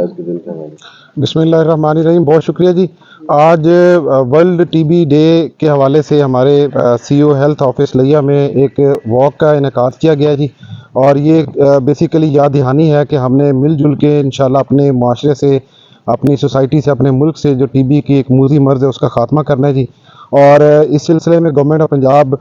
آج کے دن کے حوالے سے؟ بسم اللہ الرحمن الرحیم، بہت شکریہ جی۔ آج ورلڈ ٹی بی ڈے کے حوالے سے ہمارے سی او ہیلتھ آفس لیا میں ایک واک کا انعقاد کیا گیا جی، اور یہ بیسیکلی یاد دہانی ہے کہ ہم نے مل جل کے انشاءاللہ اپنے معاشرے سے، اپنی سوسائٹی سے، اپنے ملک سے جو ٹی بی کی ایک موذی مرض ہے اس کا خاتمہ کرنا ہے جی۔ اور اس سلسلے میں گورنمنٹ آف پنجاب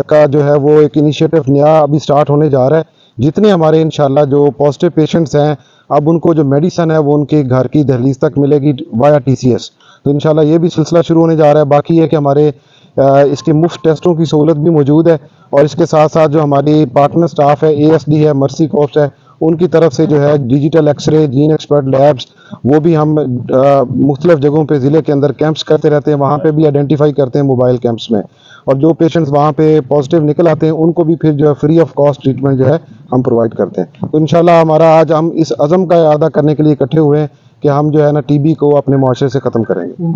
کا جو ہے وہ ایک انیشیٹو نیا ابھی سٹارٹ ہونے جا رہا ہے۔ جتنے ہمارے انشاءاللہ جو پازیٹیو پیشنٹس ہیں، اب ان کو جو میڈیسن ہے وہ ان کے گھر کی دہلیز تک ملے گی وایا ٹی سی ایس۔ تو انشاءاللہ یہ بھی سلسلہ شروع ہونے جا رہا ہے۔ باقی ہے کہ ہمارے اس کے مفت ٹیسٹوں کی سہولت بھی موجود ہے، اور اس کے ساتھ ساتھ جو ہماری پارٹنر سٹاف ہے، اے ایس ڈی ہے، مرسی کوپس ہے، ان کی طرف سے جو ہے digital X ray, Jain expert labs, وہ بھی ہم مختلف جگہوں پہ ضلع کے اندر کیمپس کرتے رہتے ہیں، وہاں پہ بھی آئیڈینٹیفائی کرتے ہیں موبائل کیمپس میں، اور جو پیشنٹس وہاں پہ پازیٹیو نکل آتے ہیں ان کو بھی پھر جو ہے فری آف کاسٹ ٹریٹمنٹ جو ہے ہم پرووائڈ کرتے ہیں۔ تو انشاءاللہ ہمارا آج ہم اس عزم کا اعادہ کرنے کے لیے اکٹھے ہوئے ہیں کہ ہم جو ہے نا ٹی بی کو اپنے معاشرے سے ختم کریں گے۔